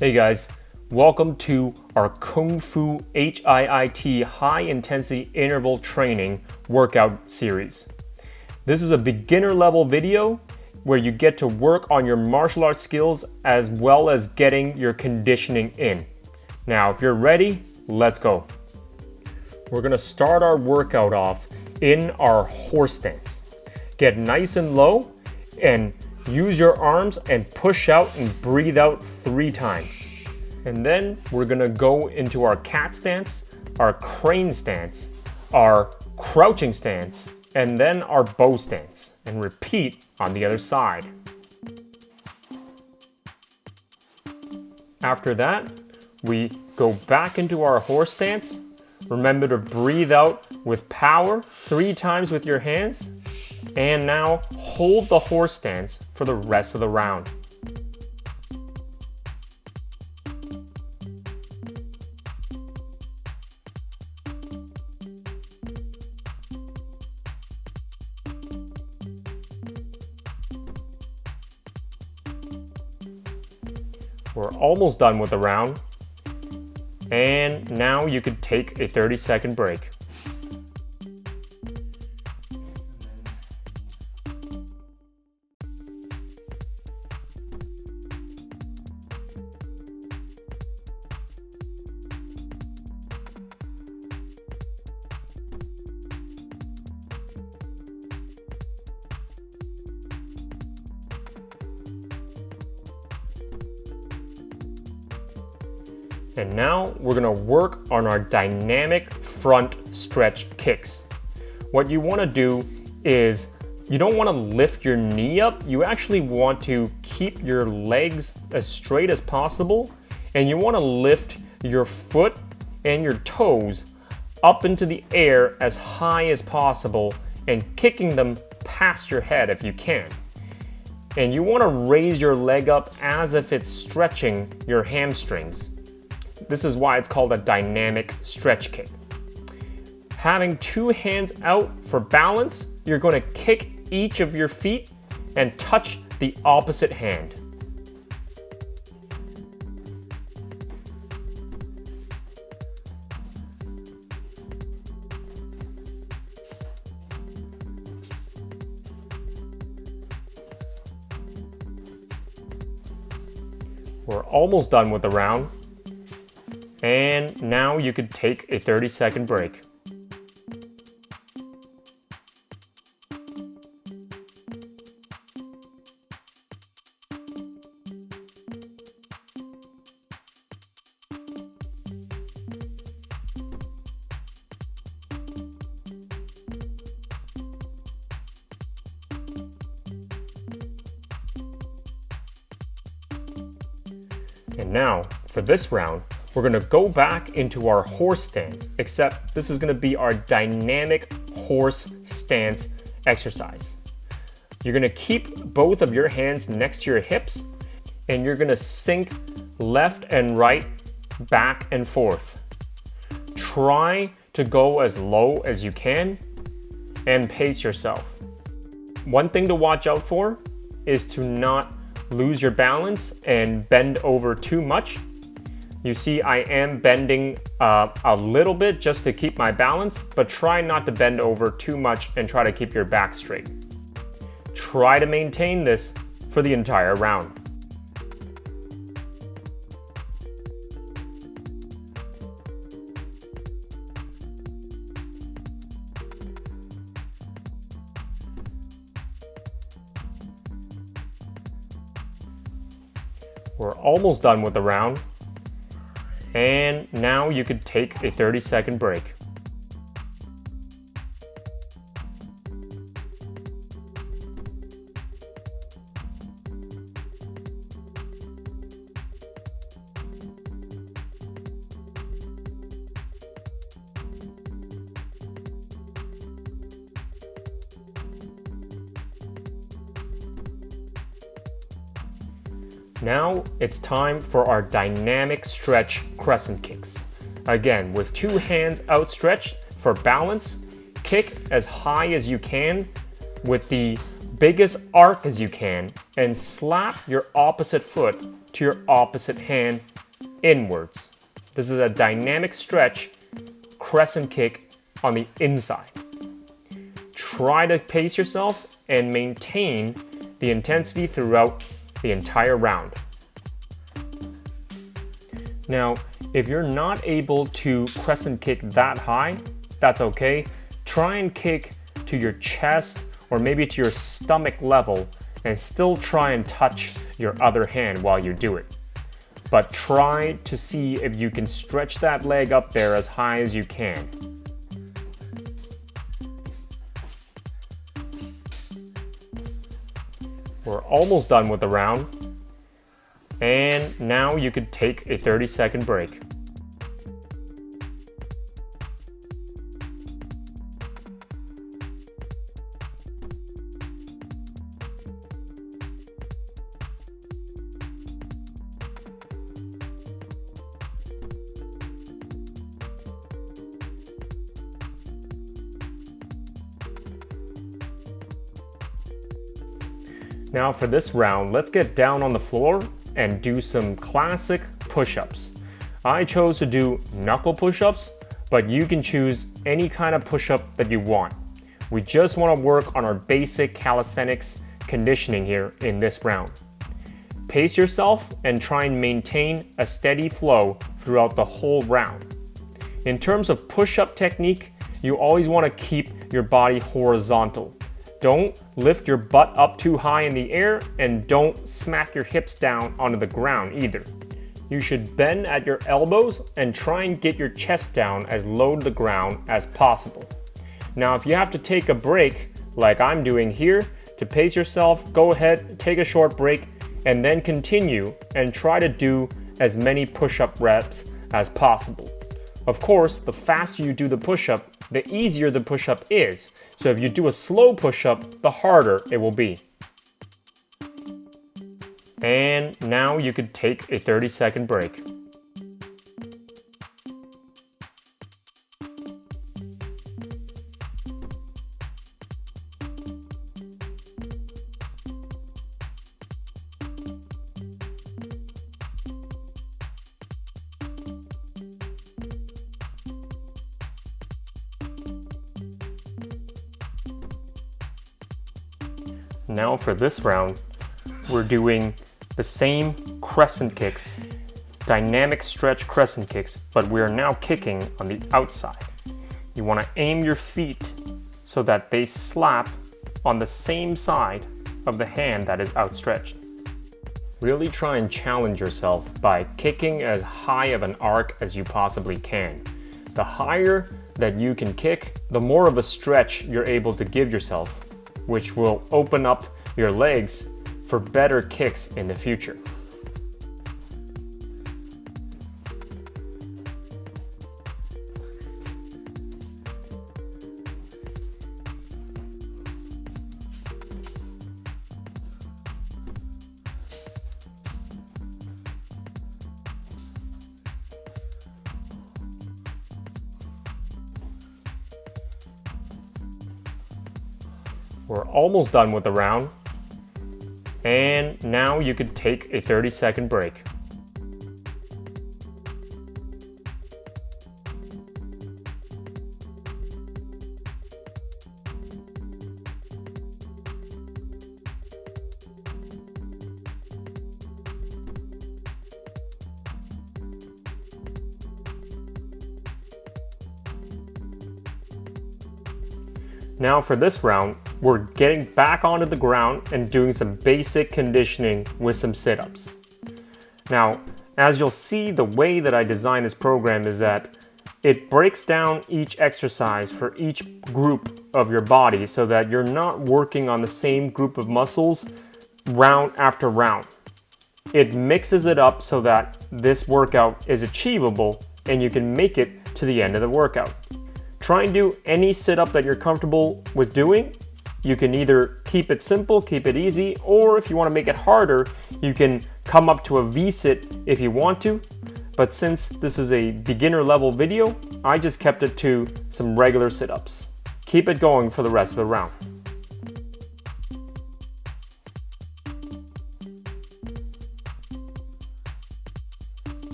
Hey guys, welcome to our Kung Fu HIIT High Intensity Interval Training workout series. This is a beginner level video where you get to work on your martial arts skills as well as getting your conditioning in. Now, if you're ready, let's go. We're gonna start our workout off in our horse stance. Get nice and low and use your arms and push out and breathe out 3 times. And then we're gonna go into our cat stance, our crane stance, our crouching stance, and then our bow stance. And repeat on the other side. After that, we go back into our horse stance. Remember to breathe out with power 3 times with your hands. And now hold the horse stance for the rest of the round. We're almost done with the round. And now you could take a 30-second break. And now we're gonna work on our dynamic front stretch kicks. What you wanna do is, you don't wanna lift your knee up, you actually want to keep your legs as straight as possible, and you wanna lift your foot and your toes up into the air as high as possible and kicking them past your head if you can. And you wanna raise your leg up as if it's stretching your hamstrings. This is why it's called a dynamic stretch kick. Having 2 hands out for balance, you're going to kick each of your feet and touch the opposite hand. We're almost done with the round. And now you could take a 30-second break. And now, for this round, we're gonna go back into our horse stance, except this is gonna be our dynamic horse stance exercise. You're gonna keep both of your hands next to your hips, and you're gonna sink left and right, back and forth. Try to go as low as you can and pace yourself. One thing to watch out for is to not lose your balance and bend over too much. You see, I am bending a little bit just to keep my balance, but try not to bend over too much and try to keep your back straight. Try to maintain this for the entire round. We're almost done with the round. And now you could take a 30-second break. Now it's time for our dynamic stretch crescent kicks. Again, with 2 hands outstretched for balance, kick as high as you can with the biggest arc as you can and slap your opposite foot to your opposite hand inwards. This is a dynamic stretch, crescent kick on the inside. Try to pace yourself and maintain the intensity throughout the entire round. Now, if you're not able to crescent kick that high, that's okay. Try and kick to your chest or maybe to your stomach level and still try and touch your other hand while you do it. But try to see if you can stretch that leg up there as high as you can. We're almost done with the round. And now you could take a 30-second break. Now for this round, let's get down on the floor and do some classic push-ups. I chose to do knuckle push-ups, but you can choose any kind of push-up that you want. We just want to work on our basic calisthenics conditioning here in this round. Pace yourself and try and maintain a steady flow throughout the whole round. In terms of push-up technique, you always want to keep your body horizontal. Don't lift your butt up too high in the air and don't smack your hips down onto the ground either. You should bend at your elbows and try and get your chest down as low to the ground as possible. Now, if you have to take a break, like I'm doing here, to pace yourself, go ahead, take a short break, and then continue and try to do as many push-up reps as possible. Of course, the faster you do the push-up, the easier the push-up is. So if you do a slow push-up, the harder it will be. And now you could take a 30-second break. Now for this round, we're doing the same crescent kicks, dynamic stretch crescent kicks, but we are now kicking on the outside. You want to aim your feet so that they slap on the same side of the hand that is outstretched. Really try and challenge yourself by kicking as high of an arc as you possibly can. The higher that you can kick, the more of a stretch you're able to give yourself, which will open up your legs for better kicks in the future. We're almost done with the round. And now you could take a 30-second break. Now for this round, we're getting back onto the ground and doing some basic conditioning with some sit-ups. Now, as you'll see, the way that I designed this program is that it breaks down each exercise for each group of your body so that you're not working on the same group of muscles round after round. It mixes it up so that this workout is achievable and you can make it to the end of the workout. Try and do any sit-up that you're comfortable with doing. You can either keep it simple, keep it easy, or if you want to make it harder, you can come up to a V-sit if you want to. But since this is a beginner level video, I just kept it to some regular sit-ups. Keep it going for the rest of the round.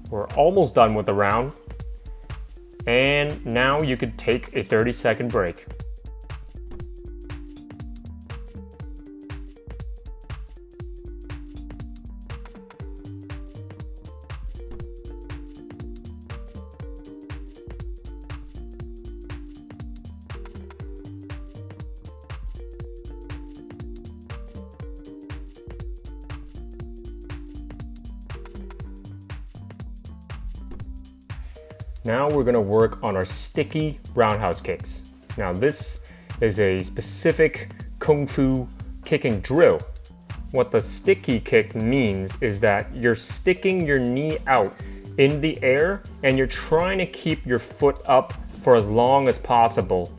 We're almost done with the round. And now you could take a 30-second break. Now we're gonna work on our sticky roundhouse kicks. Now this is a specific Kung Fu kicking drill. What the sticky kick means is that you're sticking your knee out in the air and you're trying to keep your foot up for as long as possible.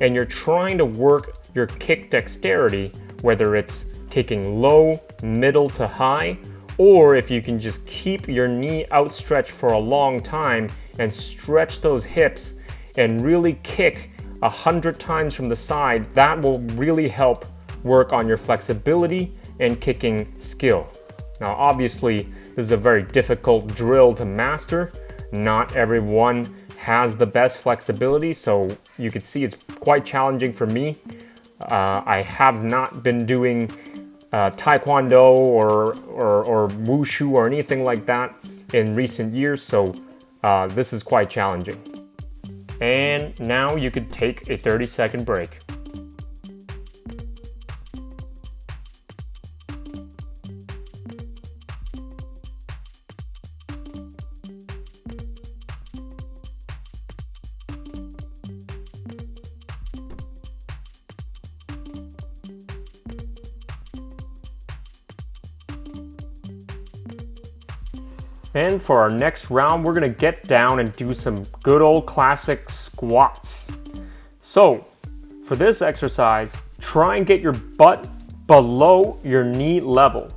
And you're trying to work your kick dexterity, whether it's kicking low, middle to high, or if you can just keep your knee outstretched for a long time and stretch those hips and really kick 100 times from the side, that will really help work on your flexibility and kicking skill. Now obviously this is a very difficult drill to master. Not everyone has the best flexibility, so you can see it's quite challenging for me. I have not been doing taekwondo or wushu or anything like that in recent years, so this is quite challenging. And now you could take a 30-second break. And for our next round, we're gonna get down and do some good old classic squats. So for this exercise, try and get your butt below your knee level.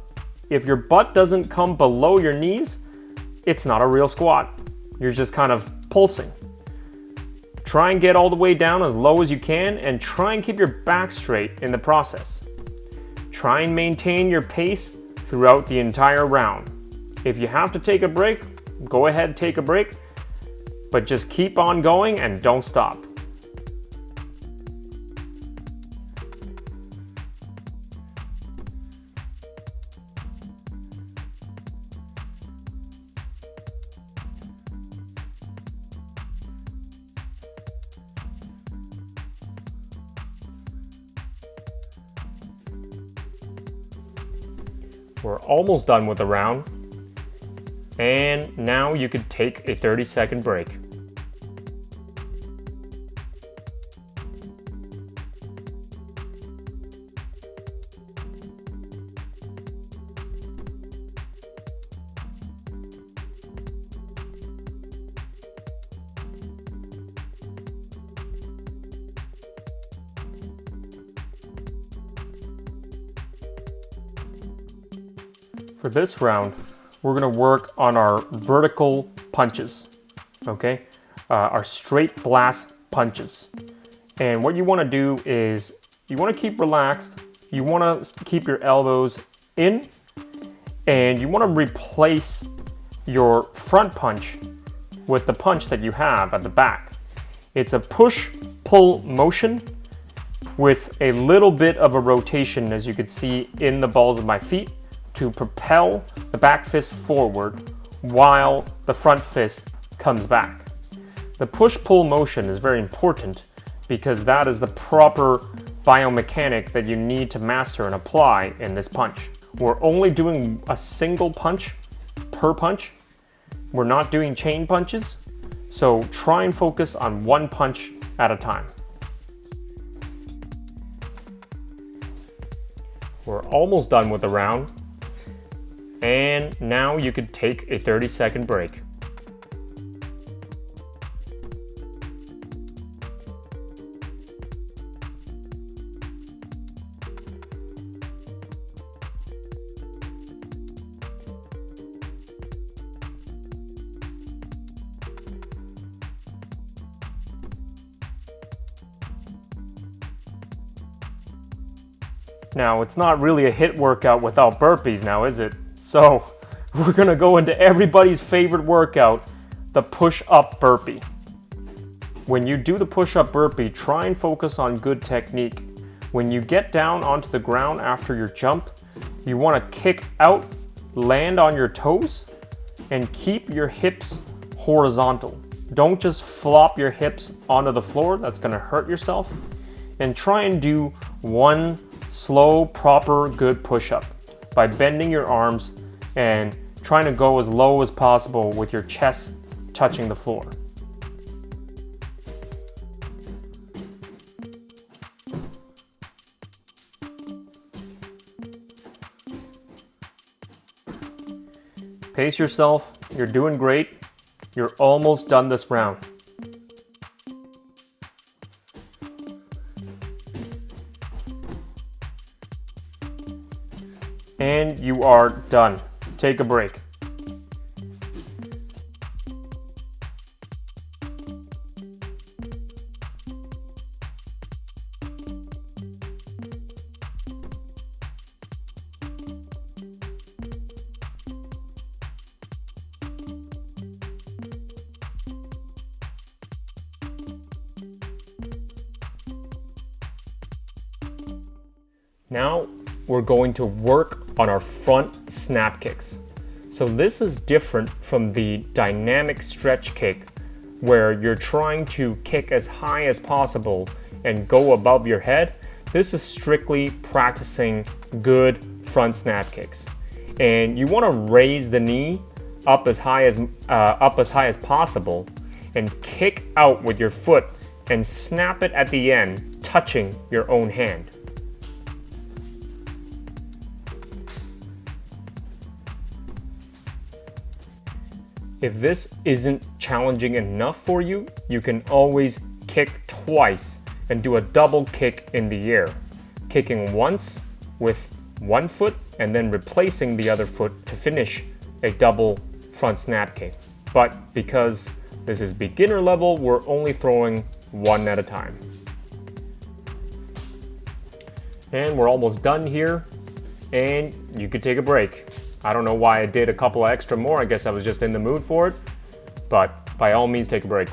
If your butt doesn't come below your knees, it's not a real squat. You're just kind of pulsing. Try and get all the way down as low as you can and try and keep your back straight in the process. Try and maintain your pace throughout the entire round. If you have to take a break, go ahead, take a break, but just keep on going and don't stop. We're almost done with the round. And now you could take a 30-second break. For this round, we're gonna work on our vertical punches, okay? Our straight blast punches. And what you wanna do is, you wanna keep relaxed, you wanna keep your elbows in, and you wanna replace your front punch with the punch that you have at the back. It's a push-pull motion with a little bit of a rotation, as you can see in the balls of my feet, to propel the back fist forward while the front fist comes back. The push-pull motion is very important because that is the proper biomechanic that you need to master and apply in this punch. We're only doing a single punch per punch. We're not doing chain punches, so try and focus on one punch at a time. We're almost done with the round. And now you could take a 30-second break. Now, it's not really a HIIT workout without burpees now, is it? So we're gonna go into everybody's favorite workout, the push-up burpee. When you do the push-up burpee, try and focus on good technique. When you get down onto the ground after your jump, you wanna kick out, land on your toes, and keep your hips horizontal. Don't just flop your hips onto the floor, that's gonna hurt yourself. And try and do one slow, proper, good push-up by bending your arms and trying to go as low as possible with your chest touching the floor. Pace yourself, you're doing great. You're almost done this round. And you are done. Take a break. Now we're going to work on our front snap kicks. So this is different from the dynamic stretch kick where you're trying to kick as high as possible and go above your head. This is strictly practicing good front snap kicks. And you want to raise the knee up as high as possible and kick out with your foot and snap it at the end, touching your own hand. If this isn't challenging enough for you, you can always kick twice and do a double kick in the air, kicking once with one foot and then replacing the other foot to finish a double front snap kick. But because this is beginner level, we're only throwing one at a time. And we're almost done here, and you could take a break. I don't know why I did a couple of extra more. I guess I was just in the mood for it. But by all means, take a break.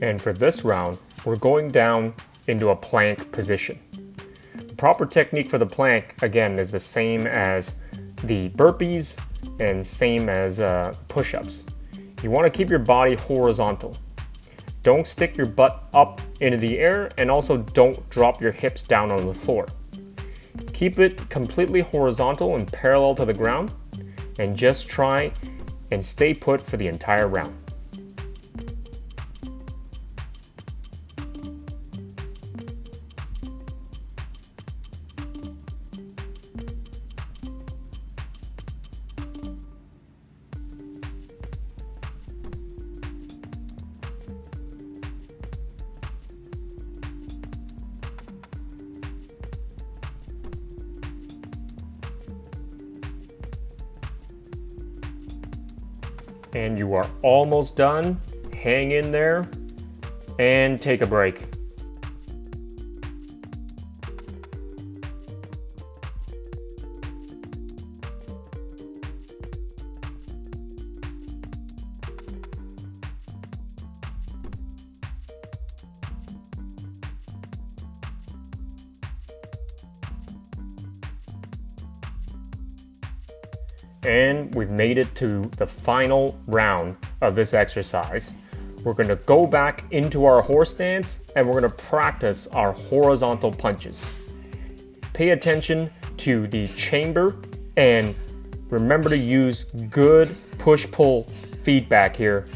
And for this round, we're going down into a plank position. Proper technique for the plank, again, is the same as the burpees and same as push-ups. You want to keep your body horizontal. Don't stick your butt up into the air, and also don't drop your hips down on the floor. Keep it completely horizontal and parallel to the ground, and just try and stay put for the entire round. And you are almost done. Hang in there and take a break. And we've made it to the final round of this exercise. We're gonna go back into our horse stance and we're gonna practice our horizontal punches. Pay attention to the chamber and remember to use good push-pull feedback here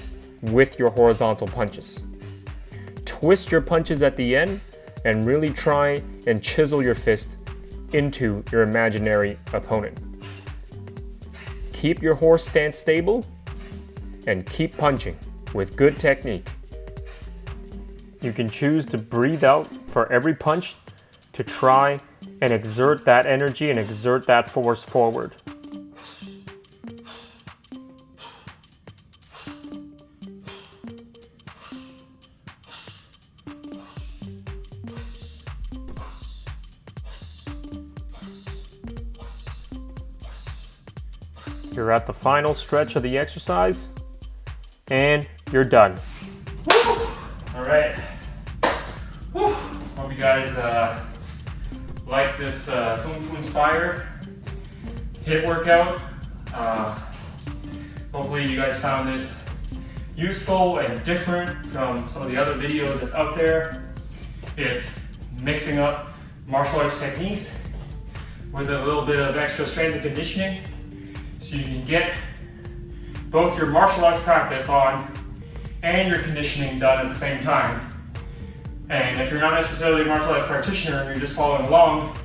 with your horizontal punches. Twist your punches at the end and really try and chisel your fist into your imaginary opponent. Keep your horse stance stable and keep punching with good technique. You can choose to breathe out for every punch to try and exert that energy and exert that force forward. You're at the final stretch of the exercise, and you're done. All right. Whew. Hope you guys like this Kung Fu Inspire HIIT workout. Hopefully you guys found this useful and different from some of the other videos that's out there. It's mixing up martial arts techniques with a little bit of extra strength and conditioning, so you can get both your martial arts practice on and your conditioning done at the same time. And if you're not necessarily a martial arts practitioner and you're just following along,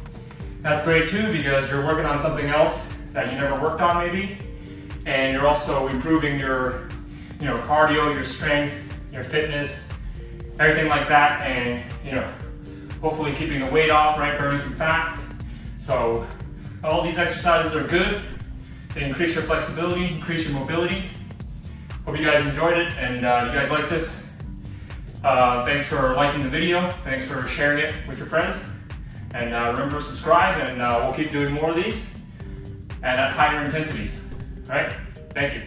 that's great too, because you're working on something else that you never worked on maybe, and you're also improving your cardio, your strength, your fitness, everything like that, and hopefully keeping the weight off, right, burning some fat. So all these exercises are good. They increase your flexibility, increase your mobility. Hope you guys enjoyed it and you guys like this. Thanks for liking the video. Thanks for sharing it with your friends. And remember to subscribe, and we'll keep doing more of these and at higher intensities. All right? Thank you.